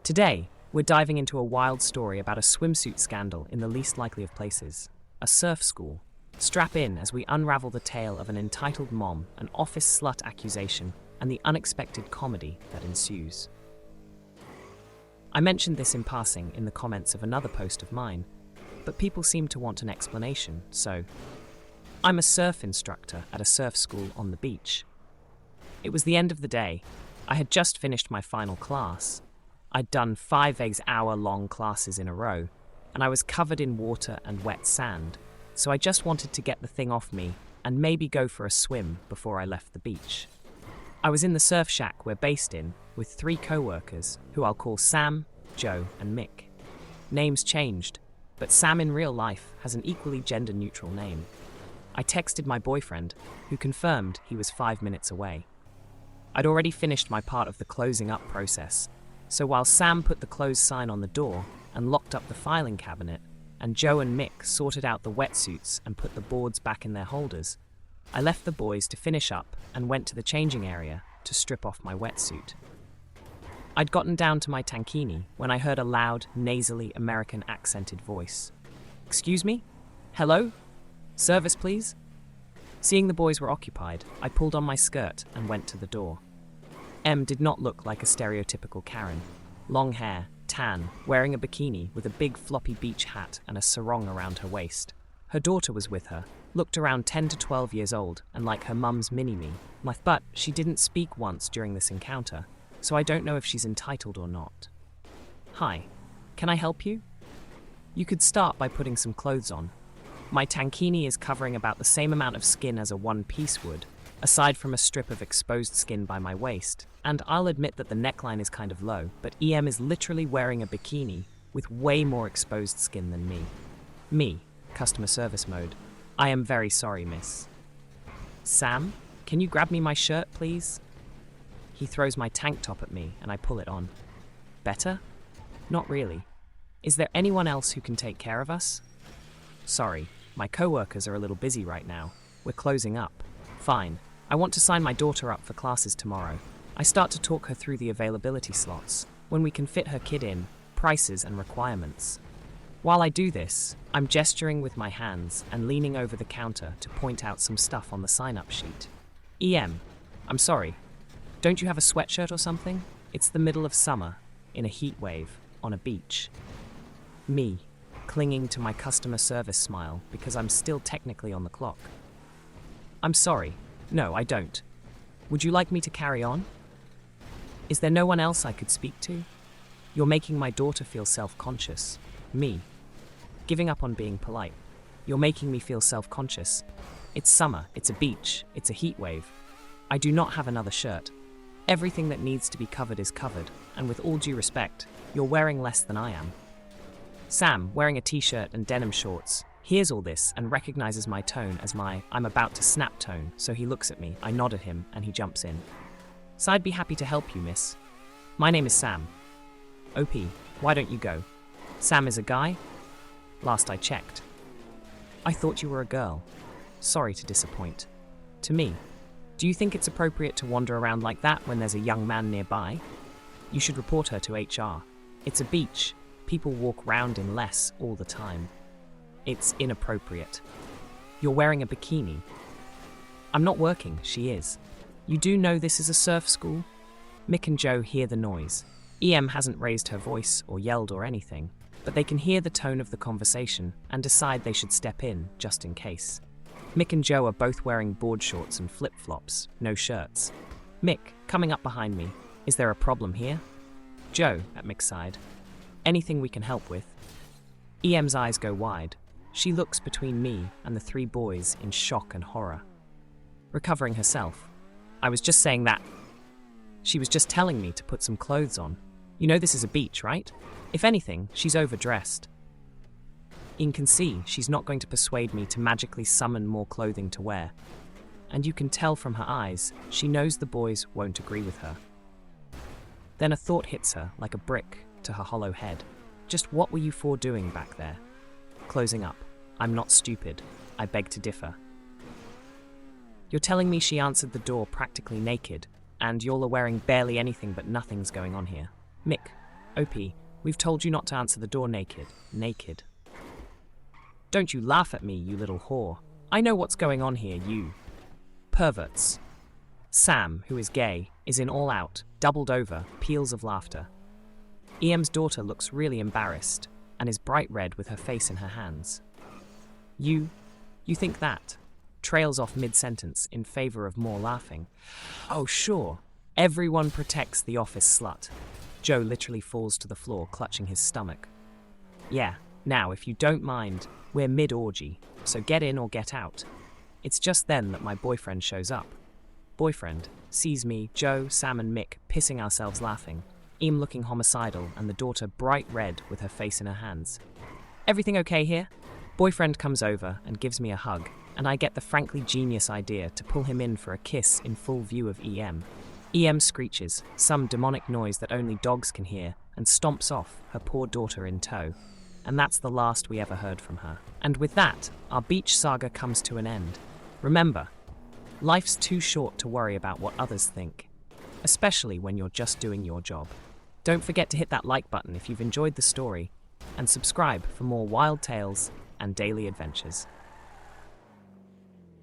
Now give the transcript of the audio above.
Today, we're diving into a wild story about a swimsuit scandal in the least likely of places, a surf school. Strap in as we unravel the tale of an entitled mom, an office slut accusation, and the unexpected comedy that ensues. I mentioned this in passing in the comments of another post of mine, but people seem to want an explanation, so I'm a surf instructor at a surf school on the beach. It was the end of the day. I had just finished my final class. I'd done 5 hour-long classes in a row, and I was covered in water and wet sand, so I just wanted to get the thing off me and maybe go for a swim before I left the beach. I was in the surf shack we're based in with 3 co-workers who I'll call Sam, Joe, and Mick. Names changed, but Sam in real life has an equally gender-neutral name. I texted my boyfriend, who confirmed he was 5 minutes away. I'd already finished my part of the closing up process, so while Sam put the close sign on the door and locked up the filing cabinet, and Joe and Mick sorted out the wetsuits and put the boards back in their holders, I left the boys to finish up and went to the changing area to strip off my wetsuit. I'd gotten down to my tankini when I heard a loud, nasally American accented voice. "Excuse me? Hello? Service, please?" Seeing the boys were occupied, I pulled on my skirt and went to the door. Em did not look like a stereotypical Karen. Long hair, tan, wearing a bikini with a big floppy beach hat and a sarong around her waist. Her daughter was with her, looked around 10 to 12 years old and like her mum's mini-me. But she didn't speak once during this encounter, so I don't know if she's entitled or not. "Hi, can I help you?" "You could start by putting some clothes on. My tankini is covering about the same amount of skin as a one-piece would, aside from a strip of exposed skin by my waist, and I'll admit that the neckline is kind of low, but EM is literally wearing a bikini with way more exposed skin than me. Me, customer service mode. "I am very sorry, miss." "Sam, can you grab me my shirt, please?" He throws my tank top at me and I pull it on. "Better?" "Not really. Is there anyone else who can take care of us?" "Sorry, my co-workers are a little busy right now. We're closing up." "Fine. I want to sign my daughter up for classes tomorrow." I start to talk her through the availability slots, when we can fit her kid in, prices and requirements. While I do this, I'm gesturing with my hands and leaning over the counter to point out some stuff on the sign-up sheet. "EM, I'm sorry. Don't you have a sweatshirt or something? It's the middle of summer, in a heat wave, on a beach." Me, clinging to my customer service smile because I'm still technically on the clock. "I'm sorry. No, I don't. Would you like me to carry on? Is there no one else I could speak to? You're making my daughter feel self-conscious." Me, giving up on being polite. "You're making me feel self-conscious. It's summer, it's a beach, it's a heat wave. I do not have another shirt. Everything that needs to be covered is covered, and with all due respect, you're wearing less than I am." Sam, wearing a t-shirt and denim shorts, hears all this and recognizes my tone as my "I'm about to snap" tone, so he looks at me, I nod at him, and he jumps in. "So I'd be happy to help you, miss. My name is Sam." "OP, why don't you go?" "Sam is a guy?" "Last I checked." "I thought you were a girl. Sorry to disappoint." To me, "Do you think it's appropriate to wander around like that when there's a young man nearby? You should report her to HR. It's a beach. People walk round in less all the time. It's inappropriate. You're wearing a bikini." "I'm not working, she is. You do know this is a surf school?" Mick and Joe hear the noise. EM hasn't raised her voice or yelled or anything, but they can hear the tone of the conversation and decide they should step in just in case. Mick and Joe are both wearing board shorts and flip-flops, no shirts. Mick, coming up behind me, "Is there a problem here?" Joe, at Mick's side, "Anything we can help with?" EM's eyes go wide. She looks between me and the 3 boys in shock and horror. Recovering herself, "I was just saying that. She was just telling me to put some clothes on. You know this is a beach, right? If anything, she's overdressed. You can see she's not going to persuade me to magically summon more clothing to wear. And you can tell from her eyes, she knows the boys won't agree with her." Then a thought hits her like a brick to her hollow head. Just what were you 4 doing back there? Closing up. I'm not stupid. I beg to differ. You're telling me she answered the door practically naked, and y'all are wearing barely anything but nothing's going on here. Mick, Opie, we've told you not to answer the door naked. Naked. Don't you laugh at me, you little whore. I know what's going on here, you perverts. Sam, who is gay, is in all out, doubled over, peals of laughter. EM's daughter looks really embarrassed and is bright red with her face in her hands. You think that? Trails off mid-sentence in favor of more laughing. Oh, sure. Everyone protects the office slut. Joe literally falls to the floor, clutching his stomach. Yeah, now, if you don't mind, we're mid-orgy, so get in or get out. It's just then that my boyfriend shows up. Boyfriend sees me, Joe, Sam and Mick pissing ourselves laughing, Em looking homicidal and the daughter bright red with her face in her hands. Everything okay here? Boyfriend comes over and gives me a hug, and I get the frankly genius idea to pull him in for a kiss in full view of EM. EM screeches, some demonic noise that only dogs can hear, and stomps off, her poor daughter in tow. And that's the last we ever heard from her. And with that, our beach saga comes to an end. Remember, life's too short to worry about what others think, especially when you're just doing your job. Don't forget to hit that like button if you've enjoyed the story, and subscribe for more wild tales and daily adventures.